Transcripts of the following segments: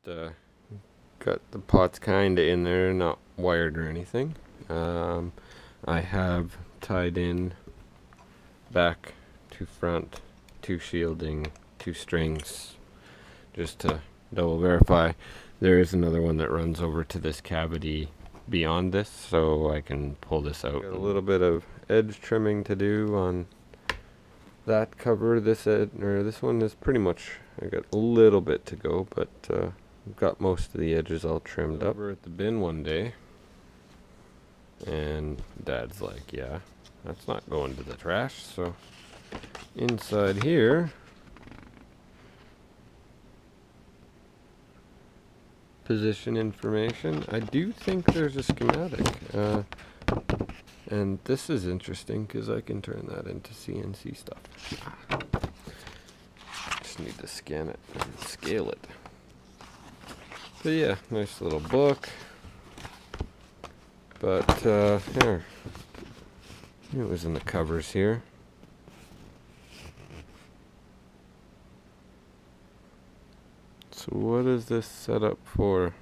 Got the pots kind of in there, not wired or anything. I have tied in back to front, 2 shielding, 2 strings, just to double verify. There is another one that runs over to this cavity beyond this, so I can pull this out. Got a little bit of edge trimming to do on that cover. This one is pretty much, I got a little bit to go, but I've got most of the edges all trimmed up. Over at the bin one day, and Dad's like, yeah, that's not going to the trash. So inside here, position information. I do think there's a schematic, and this is interesting because I can turn that into CNC stuff. Just need to scan it and scale it. But yeah, nice little book. But here, it was in the covers here. So what is this set up for?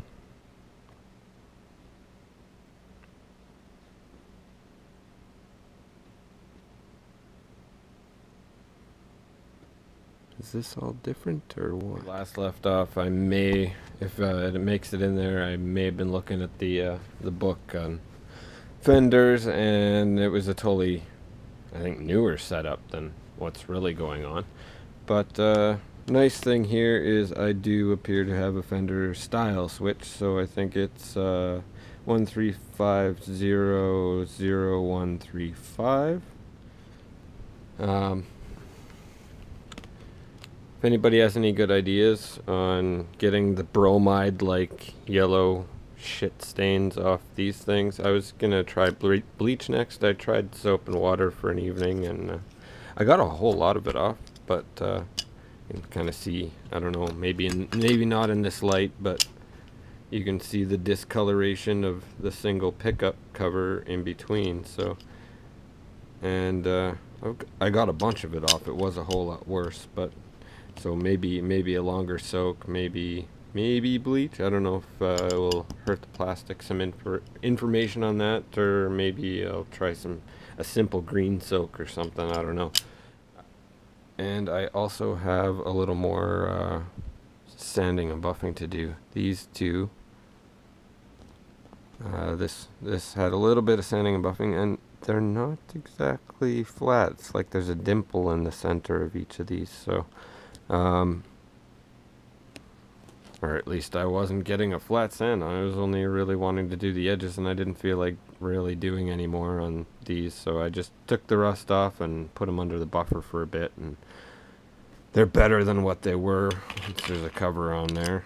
Is this all different or what? Last left off, I may, if it makes it in there, I may have been looking at the book on fenders, and it was a totally, I think, newer setup than what's really going on. But nice thing here is I do appear to have a fender style switch, so I think it's 135000135. If anybody has any good ideas on getting the bromide like yellow shit stains off these things, I was gonna try bleach next. I tried soap and water for an evening, and I got a whole lot of it off, but you can kind of see, I don't know, maybe not in this light, but you can see the discoloration of the single pickup cover in between. So, and I got a bunch of it off. It was a whole lot worse, but so maybe a longer soak, maybe bleach. I don't know if it will hurt the plastic. Some information on that, or maybe I'll try a simple green soak or something. I don't know. And I also have a little more sanding and buffing to do. These two. This had a little bit of sanding and buffing, and they're not exactly flat. It's like there's a dimple in the center of each of these. So. Or at least I wasn't getting a flat sand. I was only really wanting to do the edges, and I didn't feel like really doing any more on these, so I just took the rust off and put them under the buffer for a bit, and they're better than what they were once there's a cover on there.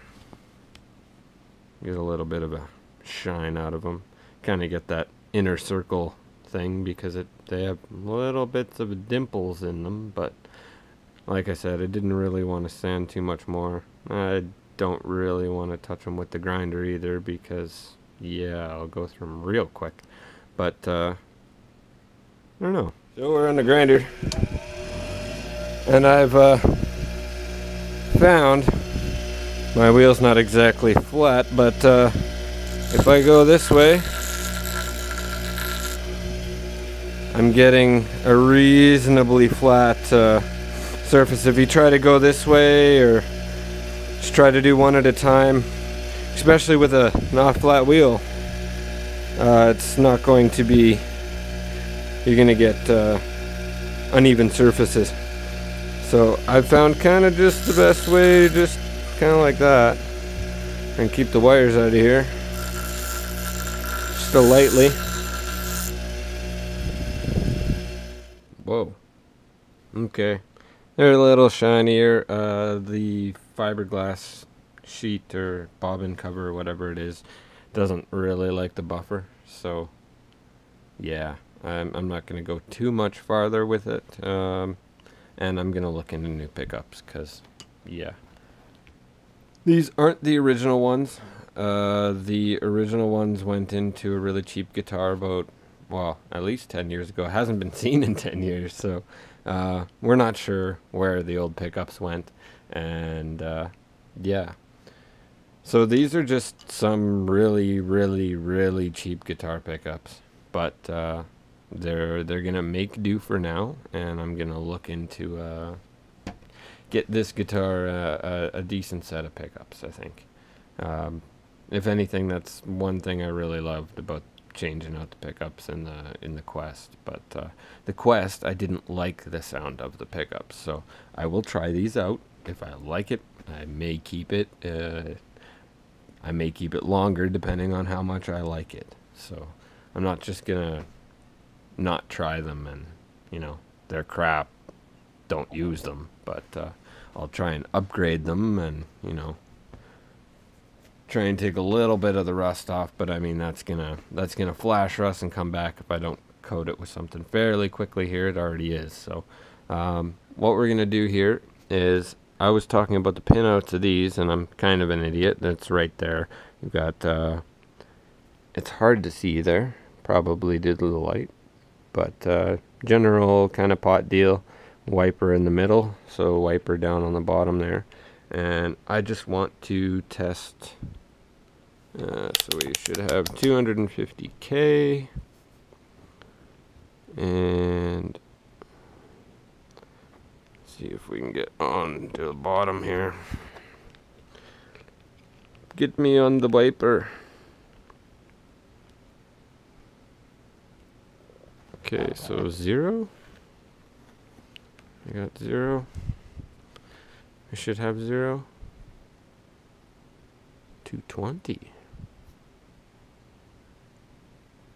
Get a little bit of a shine out of them. Kind of get that inner circle thing because they have little bits of dimples in them, but like I said, I didn't really want to sand too much more. I don't really want to touch them with the grinder either because, yeah, I'll go through them real quick. But, I don't know. So we're on the grinder. And I've found my wheel's not exactly flat, but if I go this way, I'm getting a reasonably flat surface. If you try to go this way or just try to do one at a time, especially with a not flat wheel, it's not going to be, you're going to get uneven surfaces. So I found kind of just the best way, just kind of like that, and keep the wires out of here just lightly. Whoa. Okay. They're a little shinier. The fiberglass sheet or bobbin cover or whatever it is doesn't really like the buffer, so yeah, I'm not going to go too much farther with it, and I'm going to look into new pickups because, yeah, these aren't the original ones. The original ones went into a really cheap guitar about, well, at least 10 years ago. It hasn't been seen in 10 years, so we're not sure where the old pickups went, and yeah, So these are just some really, really, really cheap guitar pickups, but they're gonna make do for now, and I'm gonna look into get this guitar a decent set of pickups. I think. If anything, that's one thing I really loved about changing out the pickups in the Quest. But the Quest, I didn't like the sound of the pickups, so I will try these out. If I like it, I may keep it. I may keep it longer depending on how much I like it. So I'm not just gonna not try them and, they're crap, don't use them. But I'll try and upgrade them and, try and take a little bit of the rust off. But I mean, that's gonna flash rust and come back if I don't coat it with something fairly quickly here. It already is. So what we're gonna do here is, I was talking about the pinouts of these, and I'm kind of an idiot. That's right there. You've got, it's hard to see there, probably due to the light, but general kind of pot deal. Wiper in the middle, so wiper down on the bottom there. And I just want to test, so we should have 250K, and see if we can get on to the bottom here. Get me on the wiper. Okay, so 0. I got 0. I should have 0. 220.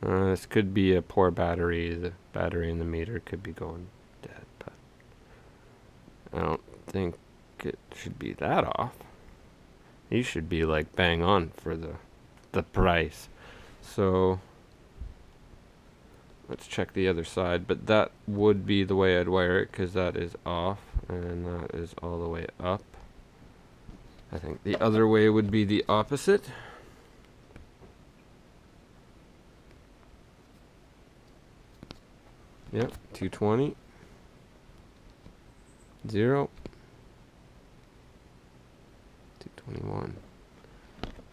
This could be a poor battery. The battery in the meter could be going dead, but I don't think it should be that off. These should be like bang on for the price. So let's check the other side, but that would be the way I'd wire it, because that is off and that is all the way up. I think the other way would be the opposite. Yep, 220. 0. 221.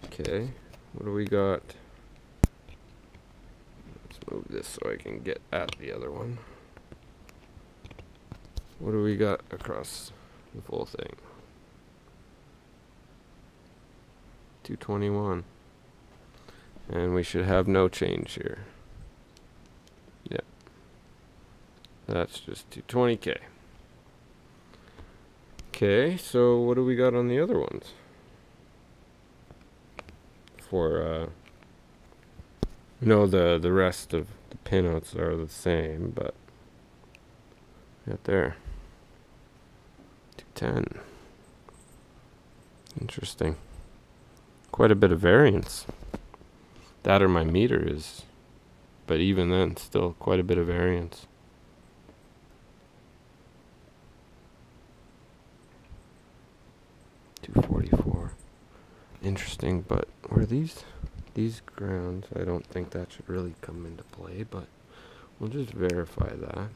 Okay, what do we got? Let's move this so I can get at the other one. What do we got across the full thing? 221. And we should have no change here. Yep. That's just 220K. Okay, so what do we got on the other ones? For the rest of the pinouts are the same, but right there, 210. Interesting. Quite a bit of variance. That or my meter is, but even then, still quite a bit of variance. $244. Interesting, but were these grounds? I don't think that should really come into play, but we'll just verify that,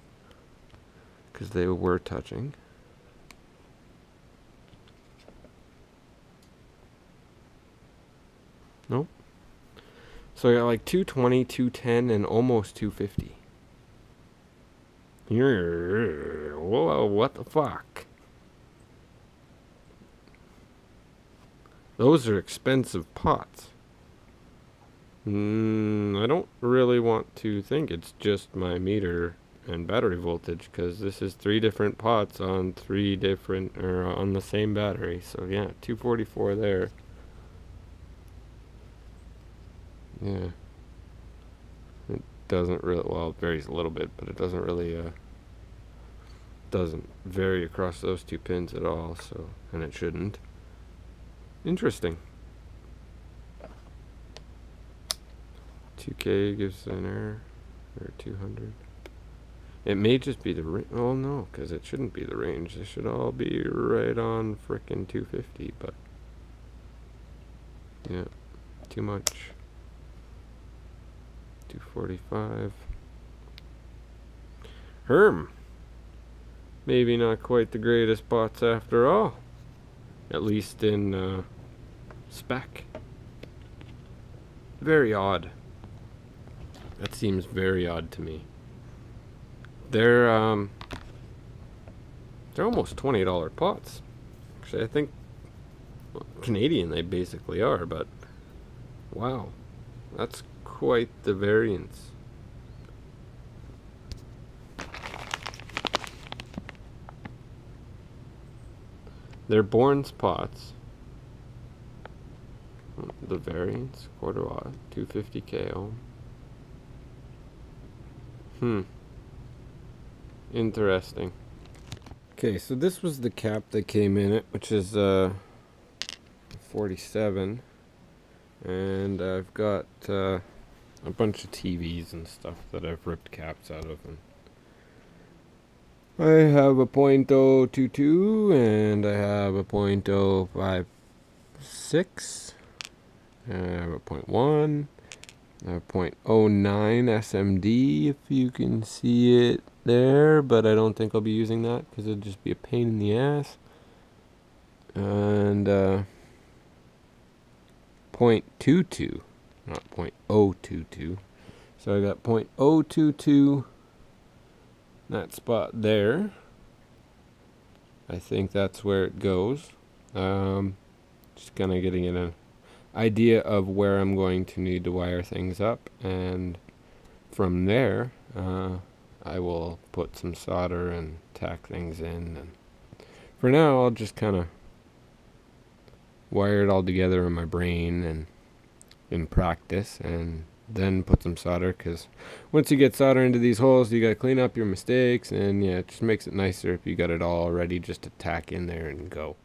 because they were touching. Nope. So I got like 220, 210, and almost 250. Whoa, what the fuck? Those are expensive pots. I don't really want to think it's just my meter and battery voltage, because this is 3 different pots on 3 different, or on the same battery. So yeah, 244 there. Yeah. It doesn't really, well, it varies a little bit, but it doesn't really, doesn't vary across those 2 pins at all, so, and it shouldn't. Interesting. 2K gives an error, or 200. It may just be the range. Oh no, because it shouldn't be the range. They should all be right on frickin' 250, but yeah, too much. 245. Herm. Maybe not quite the greatest bots after all. At least in spec. Very odd. That seems very odd to me. They're almost $20 pots. Actually, I think Canadian they basically are, but wow, that's quite the variance. They're Bourne's pots. The variance, quarter watt, 250 KO. Interesting. Okay, so this was the cap that came in it, which is 47, and I've got a bunch of TVs and stuff that I've ripped caps out of, and I have a .022 and I have a .056, and I have a .1, I have a .09 SMD, if you can see it there, but I don't think I'll be using that because it'd just be a pain in the ass. And .22, not .022. So I got .022, that spot there. I think that's where it goes. Just kind of getting an idea of where I'm going to need to wire things up, and from there I will put some solder and tack things in, and for now I'll just kind of wire it all together in my brain and in practice, and then put some solder, because once you get solder into these holes you gotta clean up your mistakes, and yeah, it just makes it nicer if you got it all ready just to tack in there and go.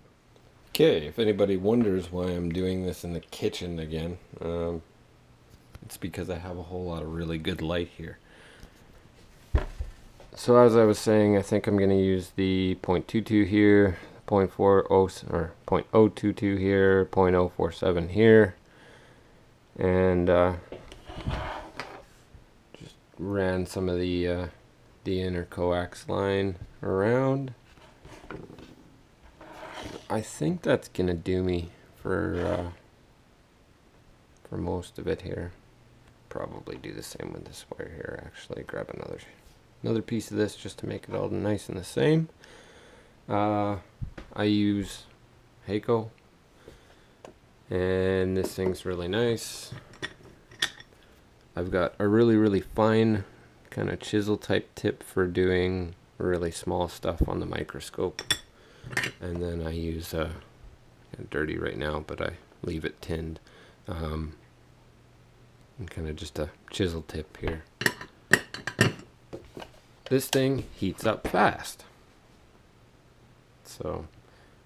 Okay, if anybody wonders why I'm doing this in the kitchen again, it's because I have a whole lot of really good light here. So as I was saying, I think I'm going to use the .22 here, .40 or .022 here, .047 here, and just ran some of the inner coax line around. I think that's gonna do me for most of it here. Probably do the same with this wire here. Actually, grab another piece of this just to make it all nice and the same. I use Heiko, and this thing's really nice. I've got a really fine kind of chisel type tip for doing really small stuff on the microscope. And then I use dirty right now, but I leave it tinned, and kind of just a chisel tip here. This thing heats up fast, so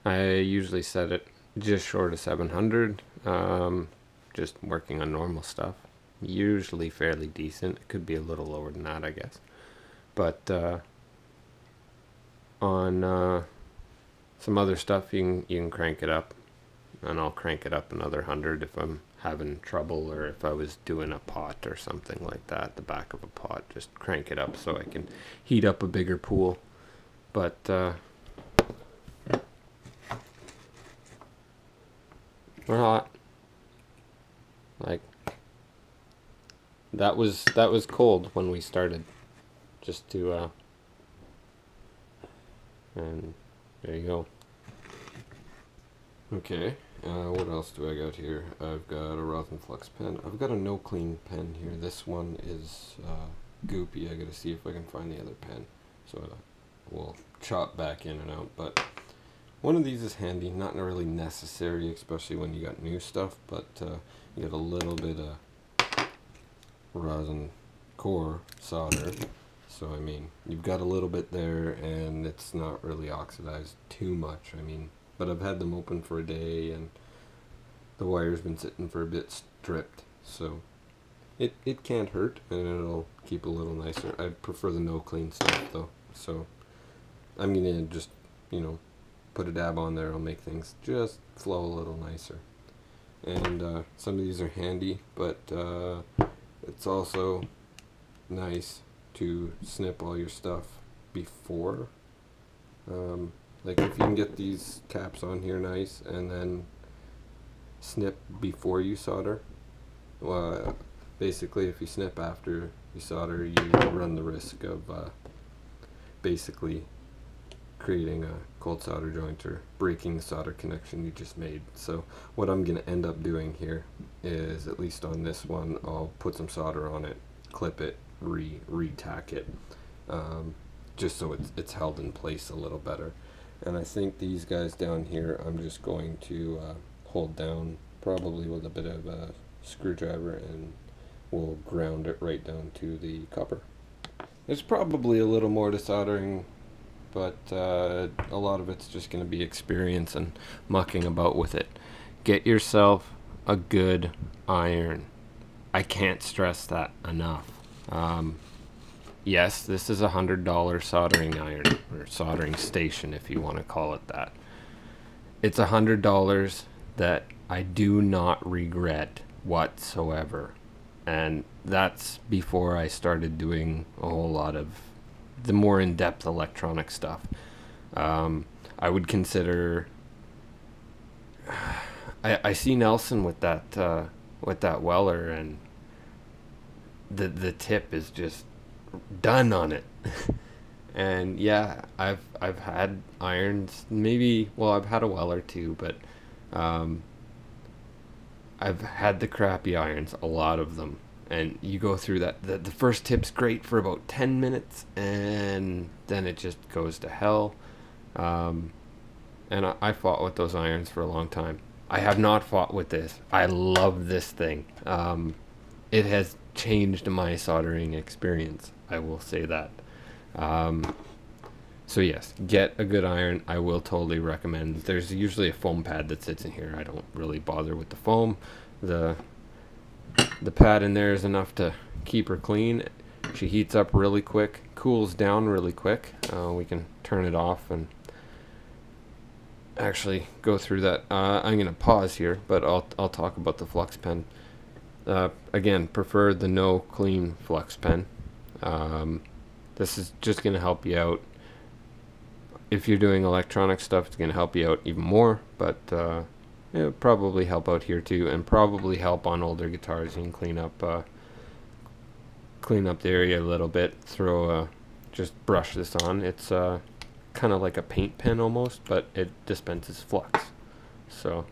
I usually set it just short of 700, just working on normal stuff, usually fairly decent. It could be a little lower than that, I guess, but on some other stuff you can crank it up, and I'll crank it up another 100 if I'm having trouble, or if I was doing a pot or something like that, the back of a pot, just crank it up so I can heat up a bigger pool. But we're hot. Like that was cold when we started, just to and there you go. Okay, what else do I got here? I've got a rosin flux pen. I've got a no clean pen here. This one is goopy. I gotta see if I can find the other pen, so we'll chop back in and out. But one of these is handy, not really necessary, especially when you got new stuff, but you got a little bit of rosin core solder. So I mean, you've got a little bit there, and it's not really oxidized too much. I mean, but I've had them open for a day, and the wire's been sitting for a bit stripped, so it can't hurt, and it'll keep a little nicer. I prefer the no clean stuff though, so I'm gonna just, you know, put a dab on there. I'll make things just flow a little nicer. And some of these are handy, but it's also nice to snip all your stuff before. Like if you can get these caps on here nice, and then snip before you solder. Basically, if you snip after you solder, you run the risk of basically creating a cold solder joint or breaking the solder connection you just made. So what I'm going to end up doing here is, at least on this one, I'll put some solder on it, clip it, re-tack it, just so it's held in place a little better. And I think these guys down here I'm just going to hold down, probably with a bit of a screwdriver, and we'll ground it right down to the copper. There's probably a little more to soldering, but a lot of it's just going to be experience and mucking about with it. Get yourself a good iron. I can't stress that enough. Yes, this is $100 soldering iron, or soldering station if you want to call it that. It's $100 that I do not regret whatsoever. And that's before I started doing a whole lot of the more in-depth electronic stuff. I would consider... I see Nelson with that Weller, and the tip is just done on it. And yeah, I've had irons, maybe, well, I've had a Weller too, but I've had the crappy irons, a lot of them, and you go through that. The first tip's great for about 10 minutes, and then it just goes to hell. And I fought with those irons for a long time. I have not fought with this. I love this thing. It has changed my soldering experience, I will say that. So yes, get a good iron. I will totally recommend. There's usually a foam pad that sits in here. I don't really bother with the foam. The pad in there is enough to keep her clean. She heats up really quick, cools down really quick. We can turn it off and actually go through that. I'm gonna pause here, but I'll talk about the flux pen. Again, prefer the no clean flux pen. This is just gonna help you out. If you're doing electronic stuff, it's gonna help you out even more, but it'll probably help out here too, and probably help on older guitars. You can clean up the area a little bit. Just brush this on. It's kind of like a paint pen almost, but it dispenses flux. So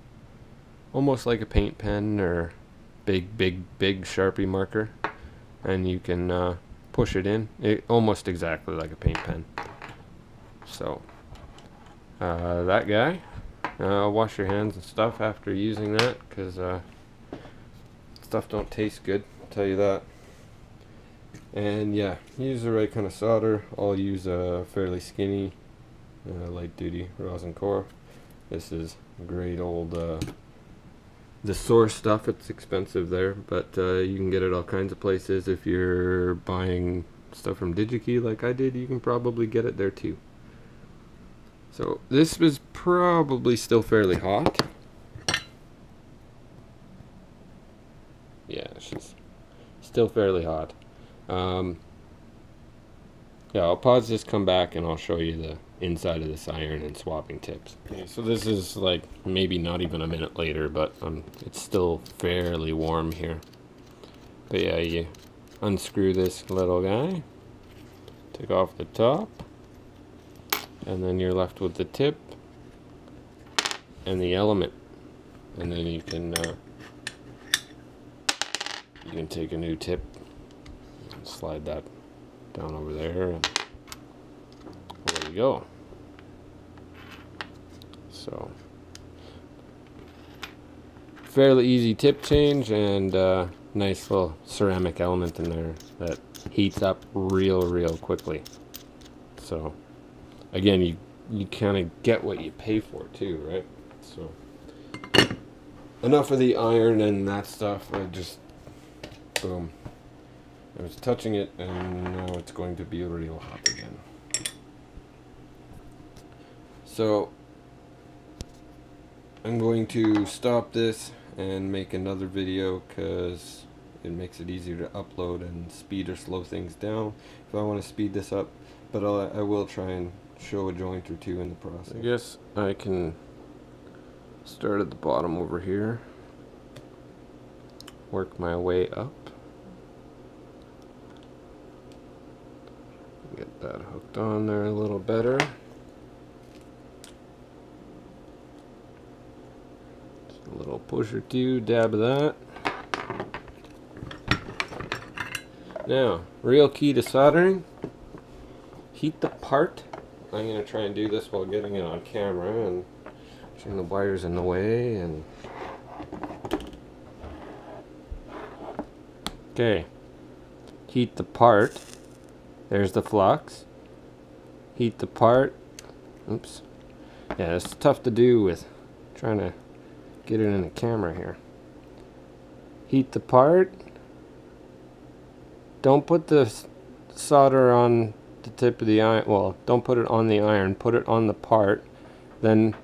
almost like a paint pen or big Sharpie marker, and you can push it in. Almost exactly like a paint pen. So that guy, wash your hands and stuff after using that, because stuff don't taste good, I'll tell you that. And yeah, use the right kind of solder. I'll use a fairly skinny light duty rosin core. This is great old the Source stuff. It's expensive there, but you can get it all kinds of places. If you're buying stuff from DigiKey like I did, you can probably get it there too. So this was probably still fairly hot. Yeah, she's still fairly hot. Yeah, I'll pause this, come back, and I'll show you the inside of this iron and swapping tips. Okay, so this is like maybe not even a minute later, but it's still fairly warm here. But yeah, you unscrew this little guy, take off the top, and then you're left with the tip and the element, and then you can take a new tip and slide that down over there, and there you go. So fairly easy tip change, and nice little ceramic element in there that heats up real quickly. So again, you kind of get what you pay for too, right? So enough of the iron and that stuff. I just boom. I was touching it, and now it's going to be real hot again. So I'm going to stop this and make another video, because it makes it easier to upload and speed or slow things down if I want to speed this up. But I will try and show a joint or two in the process. I guess I can start at the bottom over here. work my way up. Get that hooked on there a little better. Just a little push or two, dab of that. Now, real key to soldering, heat the part. I'm going to try and do this while getting it on camera and pushing the wires in the way. And okay, heat the part. There's the flux. Heat the part. Oops. Yeah, it's tough to do with trying to get it in the camera here. Heat the part. Don't put the solder on the tip of the iron. Well, don't put it on the iron. Put it on the part. Then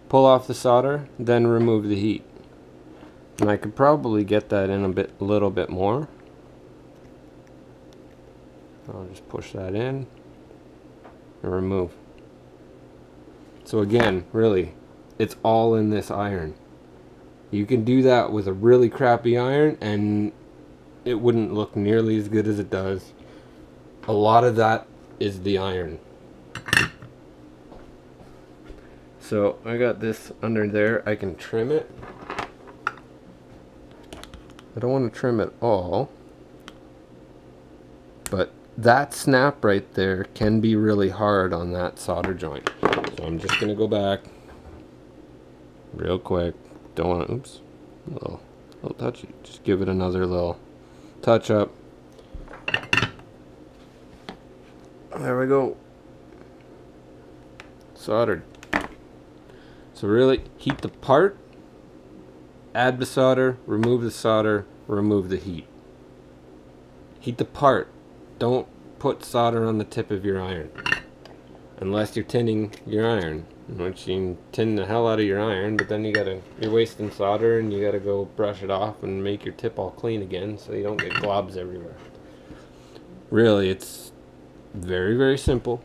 pull off the solder. Then remove the heat. And I could probably get that in a little bit more. I'll just push that in and remove. So again, really, it's all in this iron. You can do that with a really crappy iron and it wouldn't look nearly as good as it does. A lot of that is the iron. So I got this under there. I can trim it. I don't want to trim it all, but that snap right there can be really hard on that solder joint. So I'm just gonna go back real quick. Don't want to, oops, a little touch. Just give it another little touch up. There we go. Soldered. So really heat the part, add the solder, remove the heat. Heat the part. Don't put solder on the tip of your iron unless you're tinning your iron, which you can tin the hell out of your iron, but then you're wasting solder and you gotta go brush it off and make your tip all clean again so you don't get globs everywhere. Really, it's very, very simple,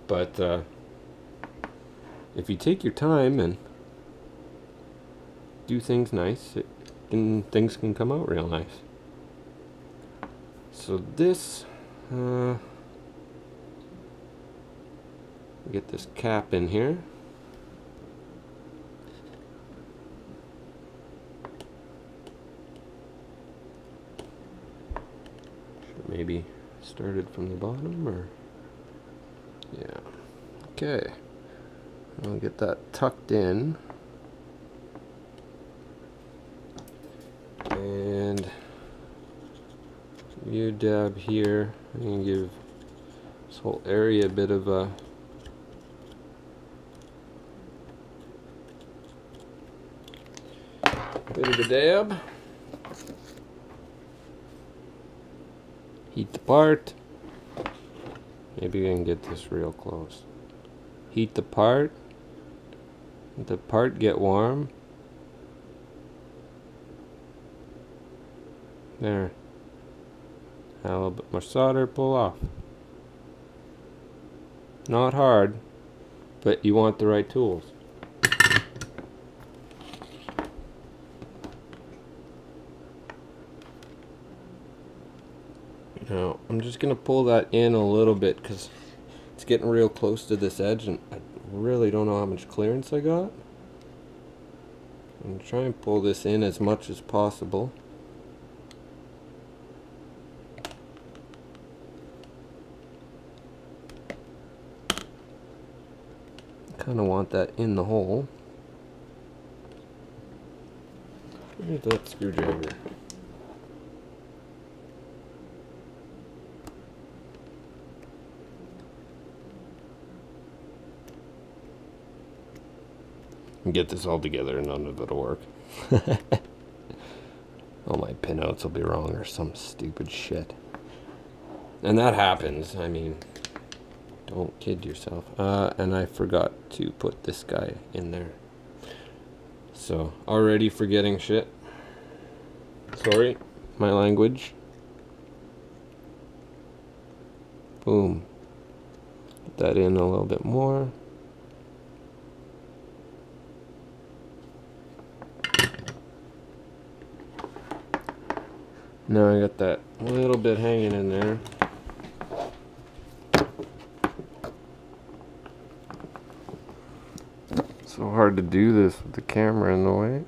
but if you take your time and do things nice, things can come out real nice. So this, get this cap in here. Should maybe started from the bottom, or yeah. Okay, I'll get that tucked in, and you dab here. I'm gonna give this whole area a bit of a dab. Heat the part. Maybe we can get this real close. Heat the part. Let the part get warm. There. Add a little bit more solder, pull off. Not hard, but you want the right tools. Now, I'm just going to pull that in a little bit because it's getting real close to this edge and I really don't know how much clearance I got. I'm going to try and pull this in as much as possible. Kind of want that in the hole. Where's that screwdriver? Get this all together and none of it'll work. All my pinouts will be wrong or some stupid shit. And that happens. I mean, don't kid yourself. And I forgot to put this guy in there. So, already forgetting shit. Sorry, my language. Boom. Get that in a little bit more. Now I got that little bit hanging in there. So hard to do this with the camera in the way.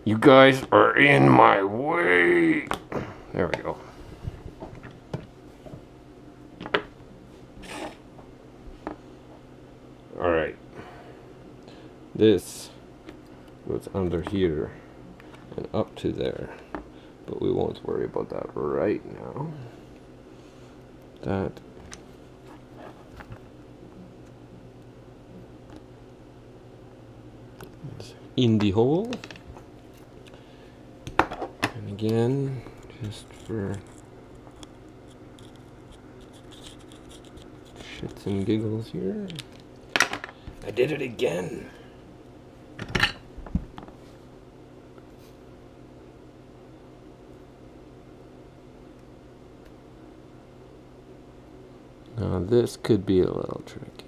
You guys are in my way. There we go. Alright. This goes under here and up to there. But we won't worry about that right now. That is in the hole. And again, just for shits and giggles here, I did it again. Now this could be a little tricky.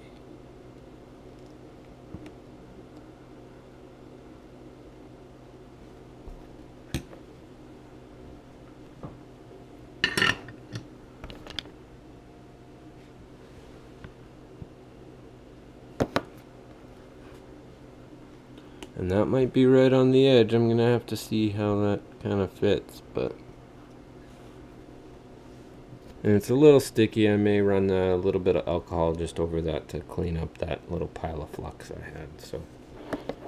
And that might be right on the edge. I'm gonna have to see how that kind of fits, but and it's a little sticky. I may run a little bit of alcohol just over that to clean up that little pile of flux I had. So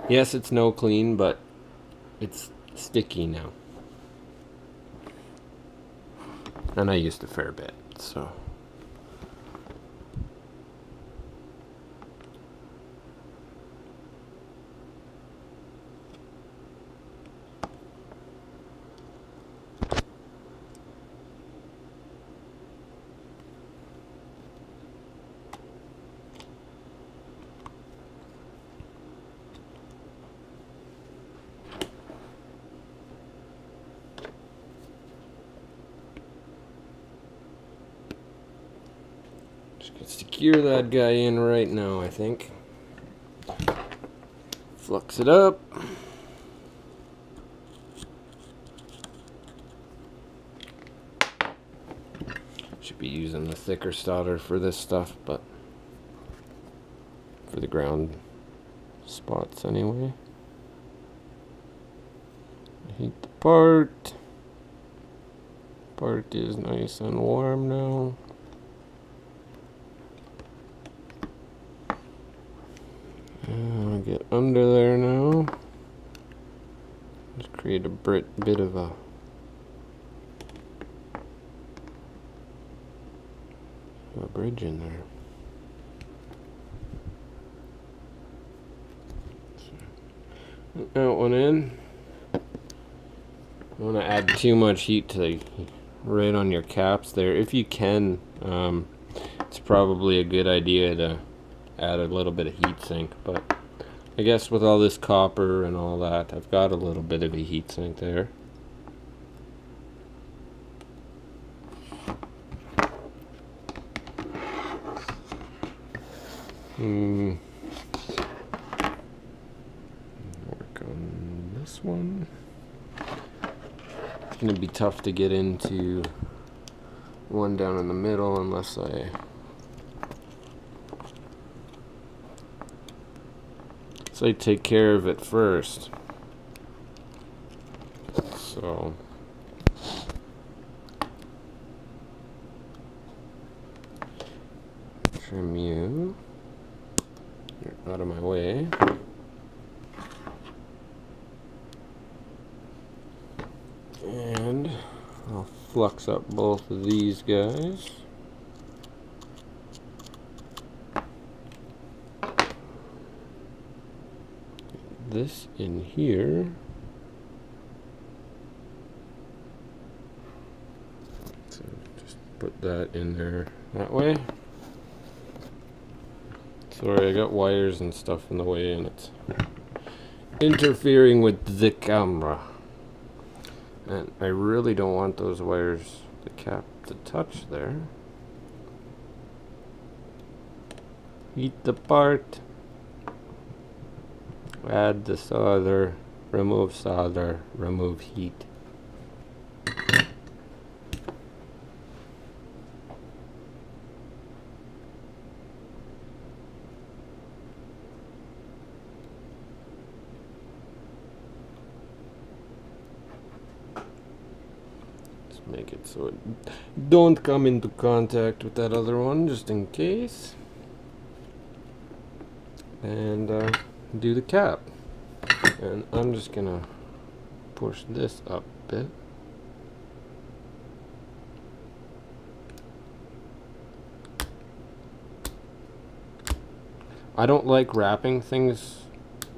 yes, it's no clean, but it's sticky now. And I used a fair bit, so. Just gonna secure that guy in right now, I think. Flux it up. Should be using the thicker solder for this stuff, but for the ground spots anyway. Heat the part. Part is nice and warm now. I'll get under there now. Just create a bit of a bridge in there. So, that one in. Don't want to add too much heat to right on your caps there. If you can, it's probably a good idea to add a little bit of heat sink, but I guess with all this copper and all that, I've got a little bit of a heat sink there. Work on this one. It's gonna be tough to get into one down in the middle unless I take care of it first. So trim you. You're out of my way. And I'll flux up both of these guys. This in here. So just put that in there that way. Sorry, I got wires and stuff in the way and it's interfering with the camera. And I really don't want those wires, the cap, to touch there. Heat the part. Add the solder remove solder, remove heat. Make it so it don't come into contact with that other one, just in case. And do the cap. And I'm just gonna push this up a bit. I don't like wrapping things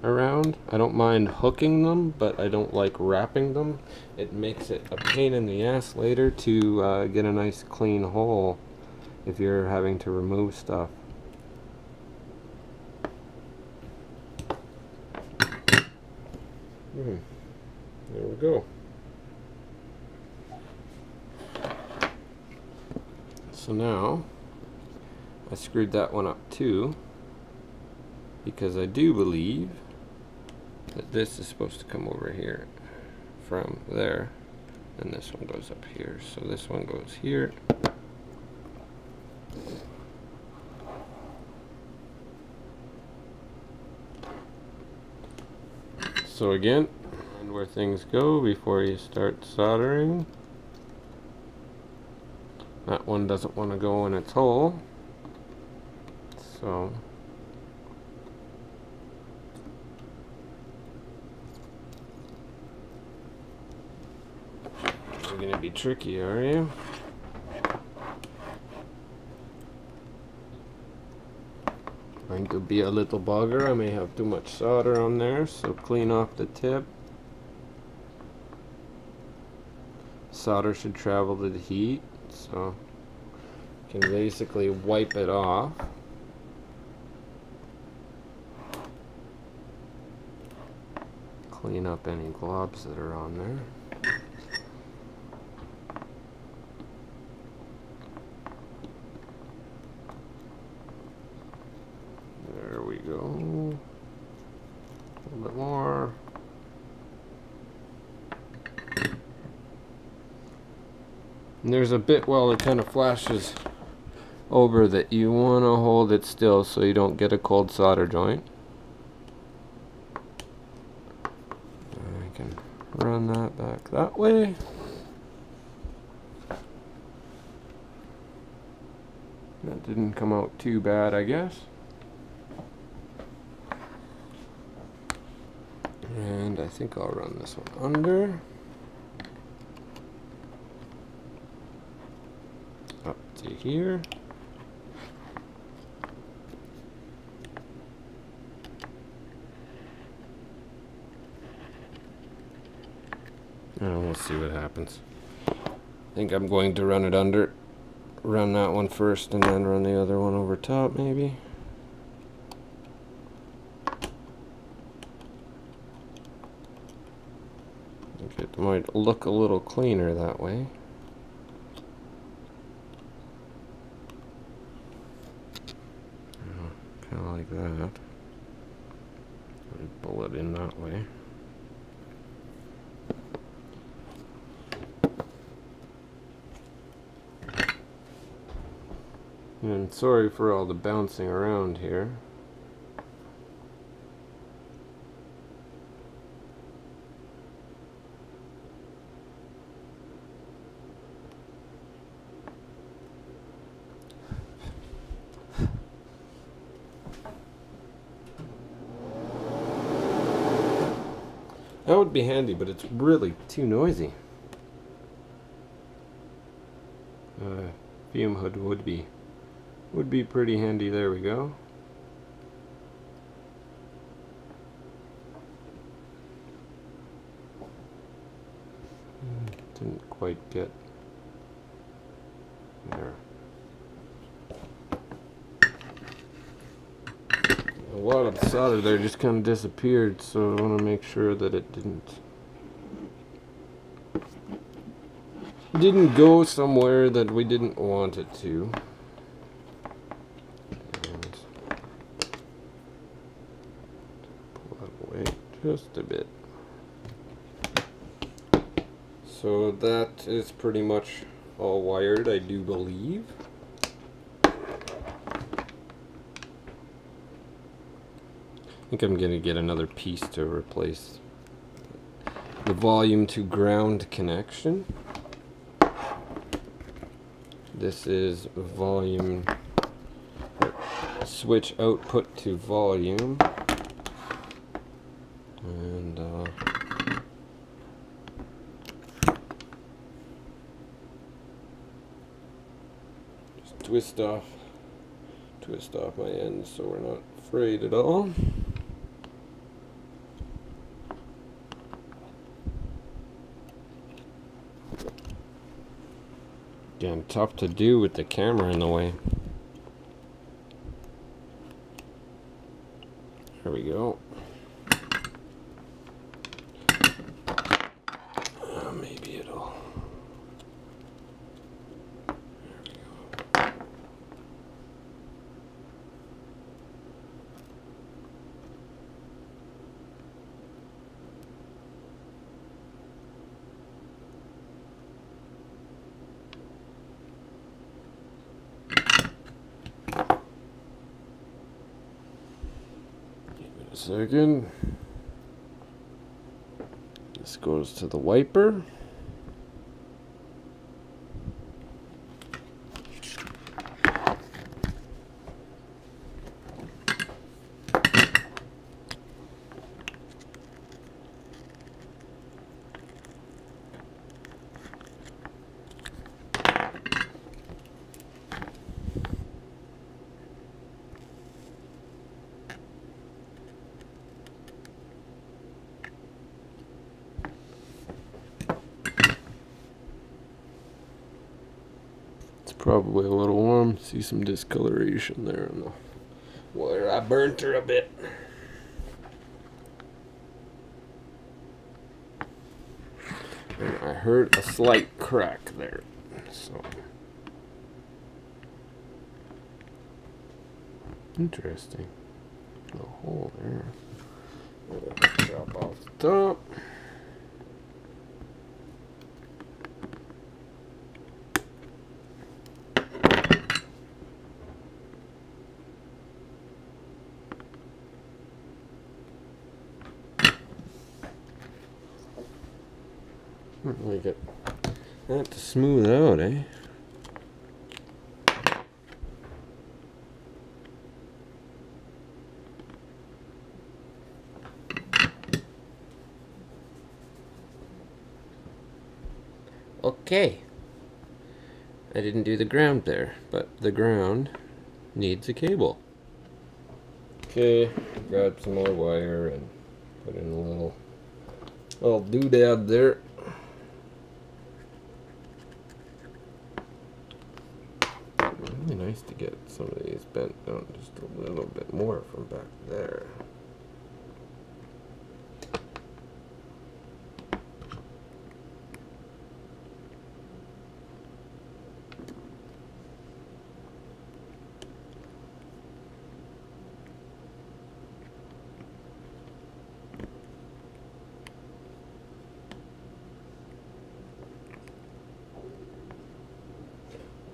around. I don't mind hooking them, but I don't like wrapping them. It makes it a pain in the ass later to get a nice clean hole if you're having to remove stuff. There we go. So now I screwed that one up too, because I do believe that this is supposed to come over here from there, and this one goes up here. So this one goes here. So again, find where things go before you start soldering. That one doesn't want to go in its hole, so you're gonna be tricky, are you? Going to be a little bugger. I may have too much solder on there, so clean off the tip. Solder should travel to the heat, so you can basically wipe it off. Clean up any globs that are on there. There we go. A little bit more. And there's a bit while it kind of flashes over that you want to hold it still so you don't get a cold solder joint. I can run that back that way. That didn't come out too bad, I guess. And I think I'll run this one under. Up to here. And we'll see what happens. I think I'm going to run it under. Run that one first and then run the other one over top, maybe. It might look a little cleaner that way. Kind of like that. Pull it in that way. And sorry for all the bouncing around here. That would be handy, but it's really too noisy. Fume hood would be pretty handy. There we go. Didn't quite get there. A lot of the solder there just kind of disappeared, so I want to make sure that it didn't go somewhere that we didn't want it to. And pull that away just a bit. So that is pretty much all wired, I do believe. I think I'm gonna get another piece to replace the volume to ground connection. This is volume switch output to volume, and just twist off my ends so we're not frayed at all. Again, tough to do with the camera in the way. There we go. Maybe it'll. There we go. Give it a second. This goes to the wiper. Probably a little warm. See some discoloration there on the wire. I burnt her a bit. And I heard a slight crack there. So interesting. A hole there. Drop off the top. Really get that to smooth out, eh? Okay. I didn't do the ground there, but the ground needs a cable. Okay, grab some more wire and put in a little doodad there. Really nice to get some of these bent down just a little bit more from back there.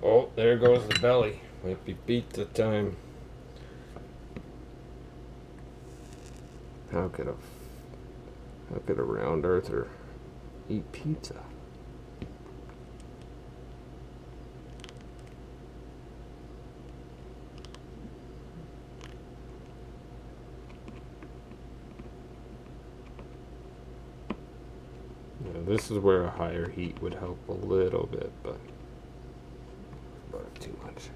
Oh, there goes the belly. Might be beat the time. How could a round earther eat pizza? Yeah, this is where a higher heat would help a little bit, but too much.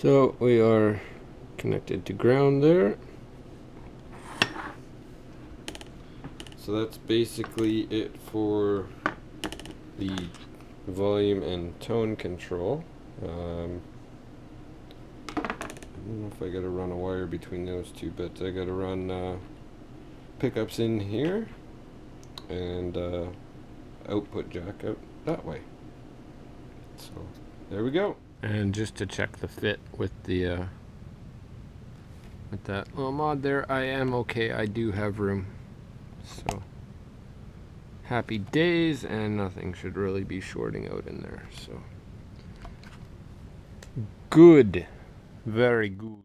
So we are connected to ground there. So that's basically it for the volume and tone control. I don't know if I gotta run a wire between those two, but I gotta run pickups in here and output jack out that way. So there we go. And just to check the fit with the with that little mod there, I am okay. I do have room. So happy days, and nothing should really be shorting out in there. So good, very good.